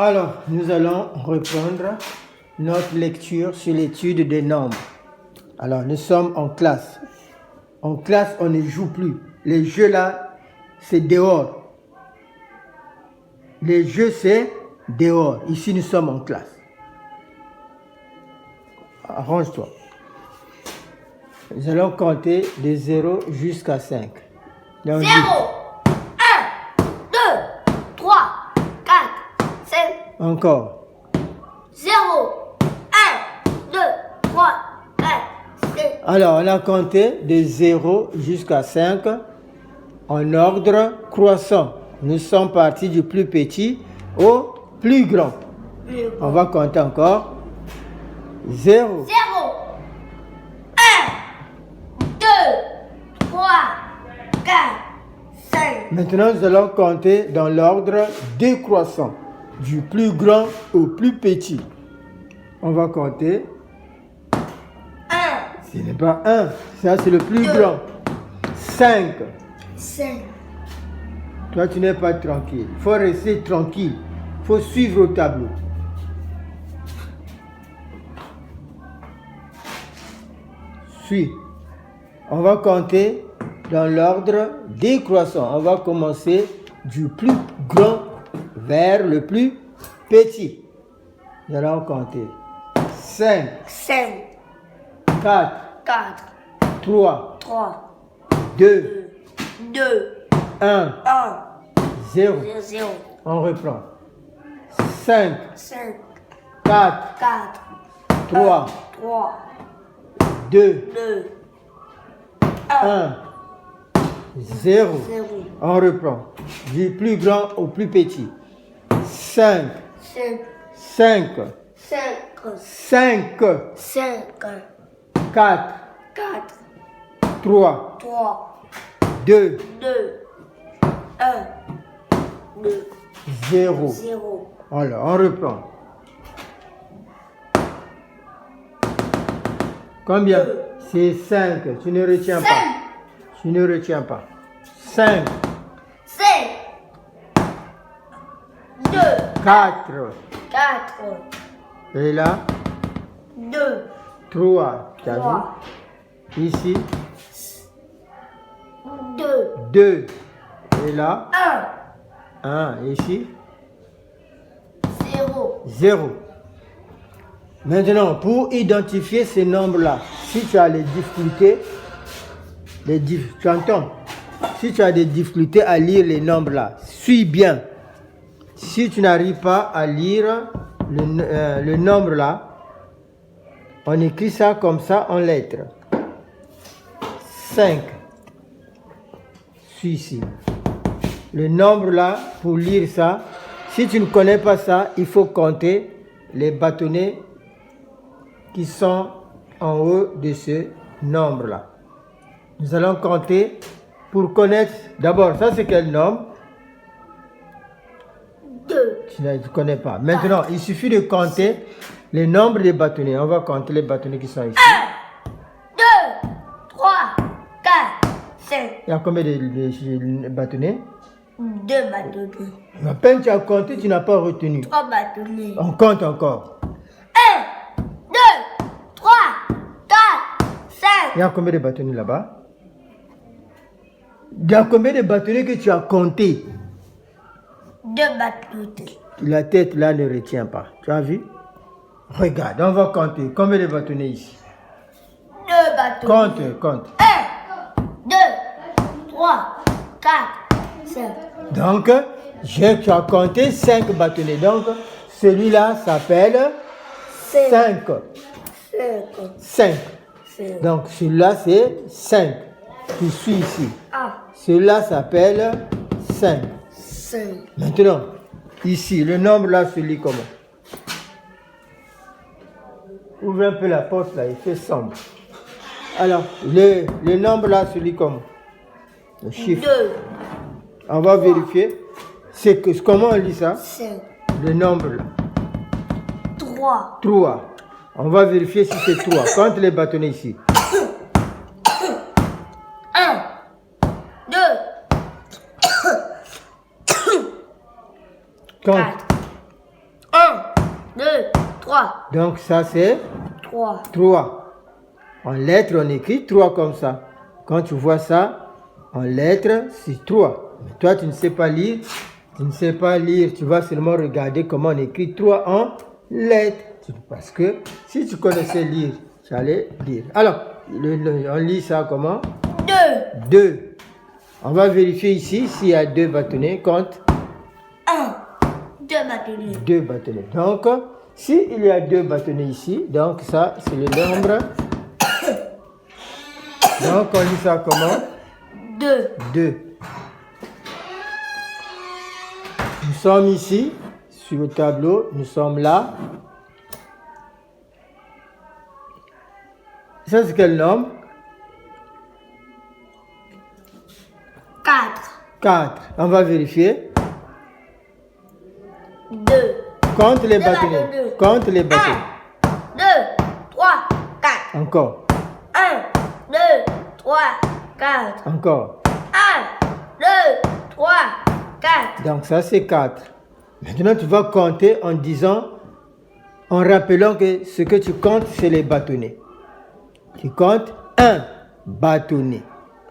Alors, nous allons reprendre notre lecture sur l'étude des nombres. Alors, nous sommes en classe. En classe, on ne joue plus. Les jeux là, c'est dehors. Les jeux, c'est dehors. Ici, nous sommes en classe. Arrange-toi. Nous allons compter de 0 jusqu'à 5. 0, 1, 2, 3, 4, 5. Encore. 0, 1, 2, 3, 4, 5. Alors, on a compté de 0 jusqu'à 5 en ordre croissant. Nous sommes partis du plus petit au plus grand. On va compter encore. 0. 0, 1, 2, 3, 4, 5. Maintenant, nous allons compter dans l'ordre décroissant, du plus grand au plus petit. On va compter. 1, Ce n'est pas 1, ça c'est le plus Deux. grand. 5. 5. Toi, tu n'es pas tranquille. Il faut rester tranquille. Il faut suivre au tableau. Suis. On va compter dans l'ordre décroissant. On va commencer du plus grand vers le plus petit. Nous allons compter. 5, 5, 4, 4, 3, 3, 2, 2, 1, 1, 0. 0, On reprend. 5, 5, 4, 4, 3, 3, 2, 2, 1, 0. 0, On reprend. Du plus grand au plus petit. 5, 5, 5, 5, 5, 5, 4, 4, 3, 3, 2, 2, 1, 2, 0. 0. Alors, on reprend. Combien? C'est 5. Tu ne retiens pas. Tu ne retiens pas. 5, 5, 2, 4. 4, Et là, 2, 3. Tu as 3, vu? Ici, 2, 2. Et là, 1, 1. Ici, 0. 0. Maintenant, pour identifier ces nombres-là, si tu as les difficultés, tu entends? Si tu as des difficultés à lire les nombres-là, suis bien. Si tu n'arrives pas à lire le nombre-là, on écrit ça comme ça en lettres. 5. Suis ici. Le nombre-là, pour lire ça, si tu ne connais pas ça, il faut compter les bâtonnets qui sont en haut de ce nombre-là. Nous allons compter pour connaître. D'abord, ça c'est quel nombre? 2, Tu ne connais pas. Maintenant, il suffit de compter les nombres des bâtonnets. On va compter les bâtonnets qui sont ici. 1, 2, 3, 4, 5. Il y a combien de bâtonnets? 2 bâtonnets. À peine tu as compté, tu n'as pas retenu. 3 bâtonnets. On compte encore. 1, 2, 3, 4, 5. Il y a combien de bâtonnets là-bas? Il y a combien de bâtonnets que tu as compté? 2 bâtonnets. La tête là ne retient pas. Tu as vu? Regarde, on va compter. Combien de bâtonnets ici? 2 bâtonnets. Compte. 1, 2, 3, 4, 5. Donc, tu as compté 5 bâtonnets. Donc, celui-là s'appelle 5. 5. 5. 5. Donc, celui-là, c'est 5. Tu suis ici. Ah, Celui-là s'appelle 5. 5. Maintenant, ici, le nombre là se lit comment? Ouvre un peu la porte là, il fait sombre. Alors, le nombre là se lit comment? Le chiffre. 2, On va vérifier. Comment on lit ça? 5. Le nombre là. 3. 3. On va vérifier si c'est 3. Compte les bâtonnets ici. 1, 2, Compte. 4, 3. Donc ça c'est 3. 3. En lettres, on écrit 3 comme ça. Quand tu vois ça, en lettres, c'est 3. Mais toi, tu ne sais pas lire. Tu ne sais pas lire. Tu vas seulement regarder comment on écrit 3 en lettres. Parce que si tu connaissais lire, tu allais lire. Alors, on lit ça comment? 2. 2. On va vérifier ici s'il y a 2 bâtonnets. Compte. 1. 2 bâtonnets. 2 bâtonnets. Donc, s'il y a 2 bâtonnets ici, donc ça, c'est le nombre. Donc, on lit ça comment? 2. 2. Nous sommes ici, sur le tableau. Nous sommes là. Ça, c'est quel nombre? 4. 4. On va vérifier. 2. Compte les Deux bâtonnets. bâtonnets. Compte les bâtonnets. 2, 3, 4. Encore. 1, 2, 3, 4. Encore. 1, 2, 3, 4. Donc ça, c'est 4. Maintenant, tu vas compter en disant, en rappelant que ce que tu comptes, c'est les bâtonnets. Tu comptes 1 bâtonnet,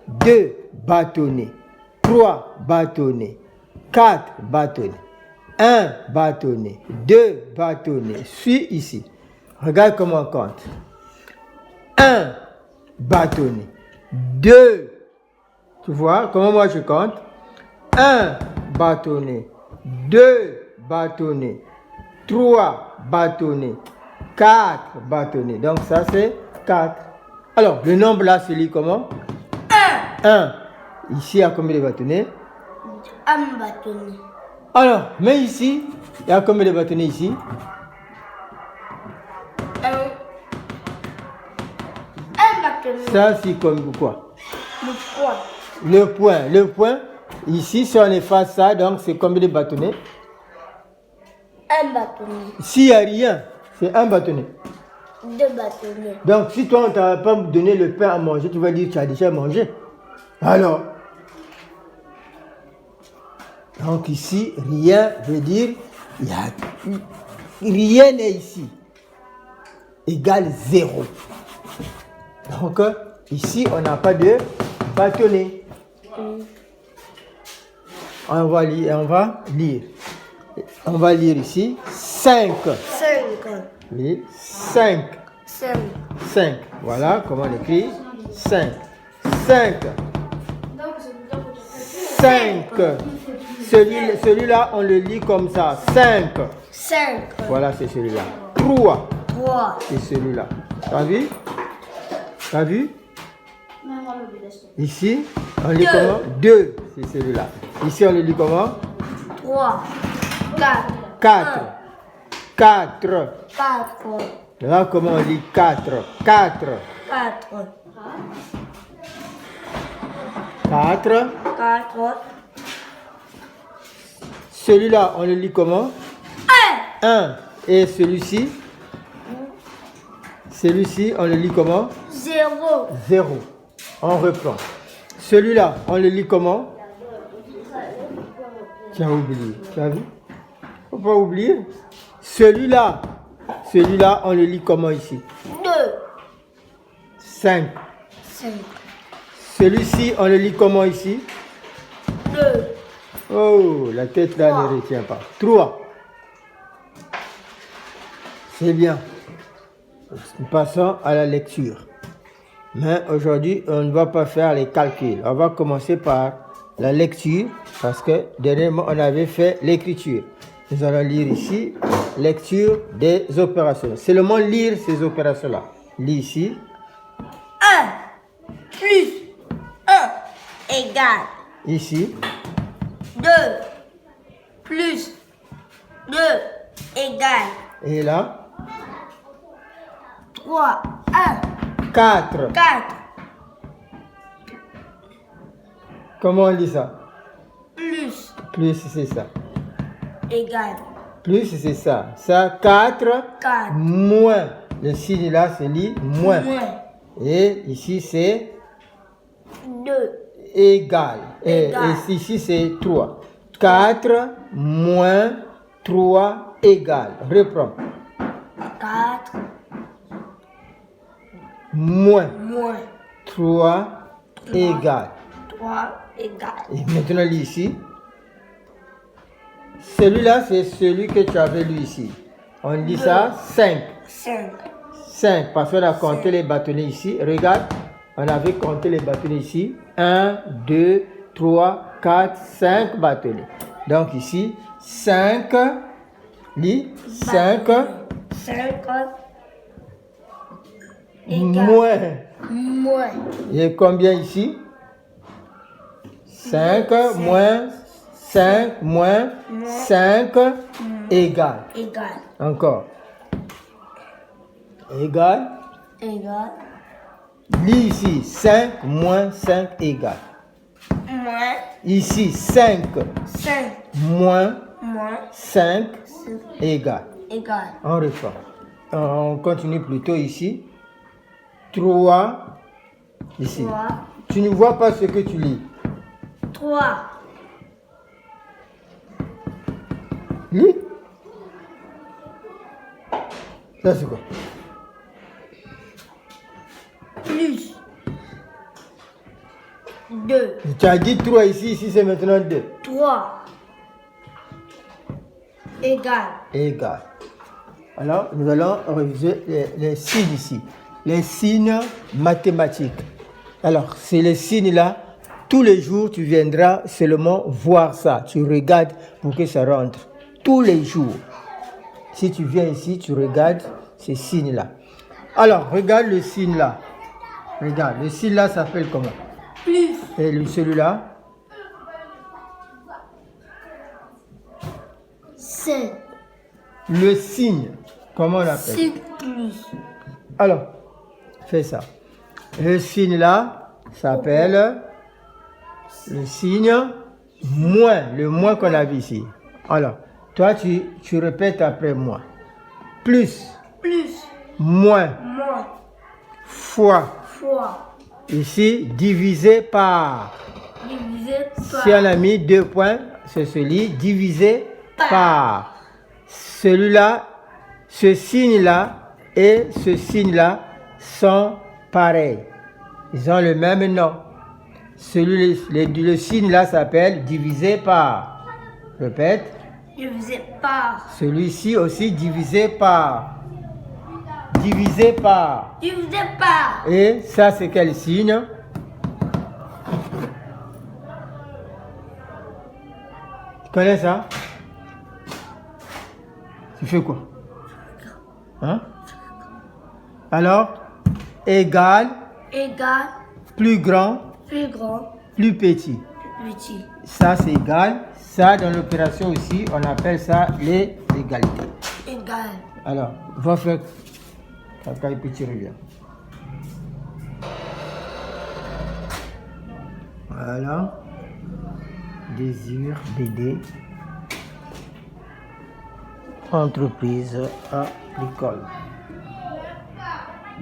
2 bâtonnets, 3 bâtonnets, 4 bâtonnets, 1 bâtonnet, 2 bâtonnets. Suis ici. Regarde comment on compte. 1 bâtonnet, 2. Tu vois comment moi je compte? 1 bâtonnet, 2 bâtonnets, 3 bâtonnets, 4 bâtonnets. Donc ça c'est 4. Alors, le nombre là se lit comment? 1. 1. Ici, il y a combien de bâtonnets? 1 bâtonnet. Alors, mais ici, il y a combien de bâtonnets ici? 1. 1 bâtonnet. Ça, c'est comme quoi? Le poids. Le point. Le point, ici, si on efface ça, donc c'est combien de bâtonnets? 1 bâtonnet. S'il n'y a rien, c'est 1 bâtonnet. 2 bâtonnets. Donc, si toi, on ne t'a pas donné le pain à manger, tu vas dire que tu as déjà mangé. Alors, donc ici, rien veut dire, rien n'est ici. Égale 0. Donc, ici, on n'a pas de bâtonnet. On va lire. On va lire ici 5. 5. Oui, 5. 5. 5. Voilà comment on écrit 5. 5. 5. Celui-là, on le lit comme ça. 5. 5. Voilà, c'est celui-là. 3. 3. C'est celui-là. T'as vu? T'as vu? Ici, on lit comment? 2. C'est celui-là. Ici, on le lit comment? 3. 4. 4. 4. 4. Là, comment on lit 4? 4. 4. 4. 4. Celui-là, on le lit comment? 1. 1. Et celui-ci? Celui-ci, on le lit comment? 0. 0. On reprend. Celui-là, on le lit comment? Tu as oublié. Tu as vu? Faut pas oublier. Celui-là, on le lit comment ici? 2. 5. 5. Celui-ci, on le lit comment ici? 2. Oh, la tête là 3. ne retient pas. 3. C'est bien. Nous passons à la lecture. Mais aujourd'hui, on ne va pas faire les calculs. On va commencer par la lecture parce que dernièrement, on avait fait l'écriture. Nous allons lire ici, lecture des opérations. Seulement lire ces opérations-là. Lis ici. 1 plus 1 égale Ici. 2 plus 2 égale Et là. 3. 1. 4. 4. Comment on lit ça? Plus Plus, c'est ça. égale Plus, c'est ça. Ça, 4. 4. Moins. Le signe là, c'est lit moins. Moins Et ici, c'est 2 égal. Et Égal. ici, c'est 3. 4 moins 3 égale. Reprends. moins moins 3 égale. 3 égale. Et maintenant, lis ici. Celui-là, c'est celui que tu avais lu ici. On dit ça 5. 5. 5, parce qu'on a compté les bâtonnets ici. Regarde, on avait compté les bâtonnets ici. 1, 2, 3, 4, 5 bâtonnets. Donc ici, 5, lis, 5, 5 moins. moins Et combien ici? 5 moins 5 moins 5 égale. égale. Encore. Égale. Égale. Lis ici, 5 moins 5 égale. Moins Ici, 5 5 moins moins 5 égale. égale. On reprend. On continue plutôt ici. 3. Ici. 3 Tu ne vois pas ce que tu lis. 3 Lis. Ça, c'est quoi? plus 2 Tu as dit 3 ici, ici c'est maintenant 2. 3 égale. Égal. Alors, nous allons réviser les signes ici. Les signes mathématiques. Alors, c'est les signes là. Tous les jours, tu viendras seulement voir ça. Tu regardes pour que ça rentre. Tous les jours. Si tu viens ici, tu regardes ces signes là. Alors, regarde le signe là. Regarde, le signe là s'appelle comment? Plus Et celui-là? 5 Le signe, comment on l'appelle? 6 plus Alors, fais ça. Le signe là s'appelle le signe moins, le moins qu'on a vu ici. Alors, toi, tu répètes après moi. Plus, moins, moins fois. fois Ici, divisé par. divisé par Si on a mis 2 points, c'est celui divisé par. Celui-là, ce signe-là et ce signe-là sont pareils. Ils ont le même nom. Le signe-là s'appelle divisé par. Répète. divisé par Celui-ci aussi divisé par. Divisé par. divisé par Et ça, c'est quel signe? Tu connais ça? Tu fais quoi? Hein? Alors, égal, égale plus grand, plus grand plus petit. plus petit. Ça, c'est égal. Ça, dans l'opération aussi, on appelle ça les égalités. Égal. Alors, va faire caca et puis tu reviens. Voilà. Désir BD. Entreprise à l'école.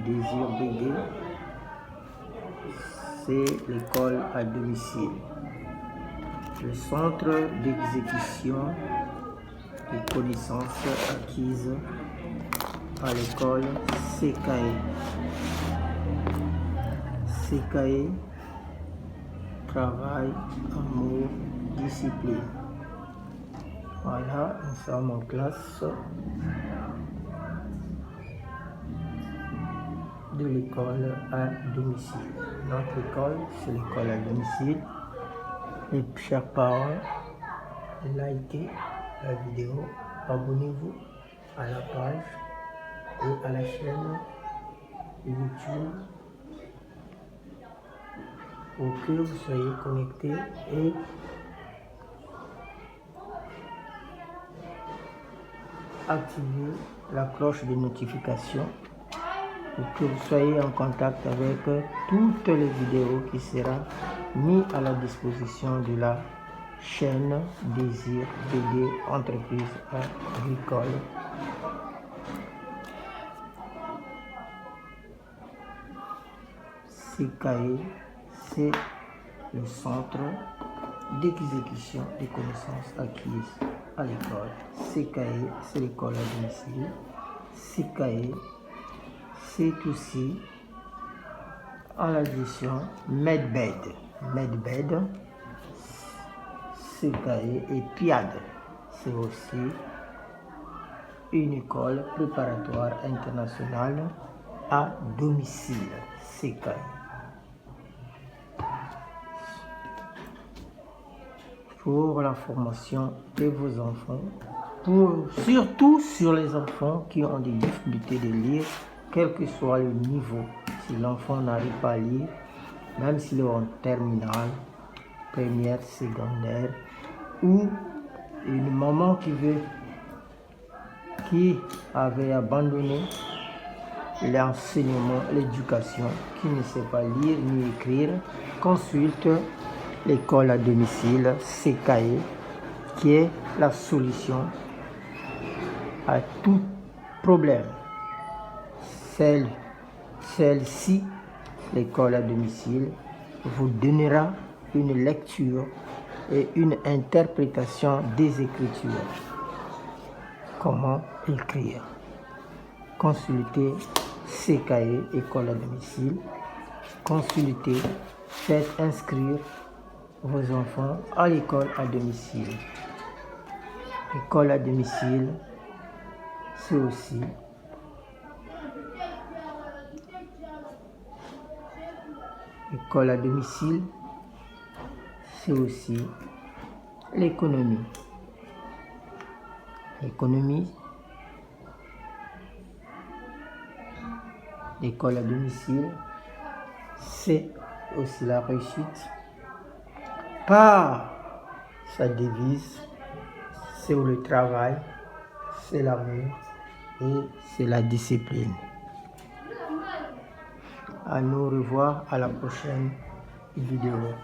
Désir BD. C'est l'école à domicile. Le centre d'exécution des connaissances acquises à l'école CKE. CKE, travail, amour, discipline. Voilà, nous sommes en classe de l'école à domicile. Notre école, c'est l'école à domicile. Et chers parents, likez la vidéo, abonnez-vous à la page et à la chaîne YouTube pour que vous soyez connectés et activez la cloche de notification pour que vous soyez en contact avec toutes les vidéos qui seront mises à la disposition de la chaîne Désir BD Entreprise Agricole. CKE, c'est le centre d'exécution des connaissances acquises à l'école. CKE, c'est l'école à domicile. CKE, c'est aussi à l'addition Medbed, CKE et PIAD. C'est aussi une école préparatoire internationale à domicile, CKE. Pour la formation de vos enfants, surtout sur les enfants qui ont des difficultés de lire, quel que soit le niveau. Si l'enfant n'arrive pas à lire, même s'il est en terminale, première, secondaire, ou une maman qui avait abandonné l'enseignement, l'éducation, qui ne sait pas lire ni écrire, consulte l'école à domicile CKE, qui est la solution à tout problème. Celle-ci, l'école à domicile, vous donnera une lecture et une interprétation des Écritures. Comment écrire? Consultez CKE, école à domicile. Consultez, faites inscrire vos enfants à l'école à domicile. École à domicile, c'est aussi l'école à domicile, c'est aussi l'économie. L'école à domicile, c'est aussi la réussite. Par sa devise, c'est le travail, c'est l'amour et c'est la discipline. À nous revoir à la prochaine vidéo.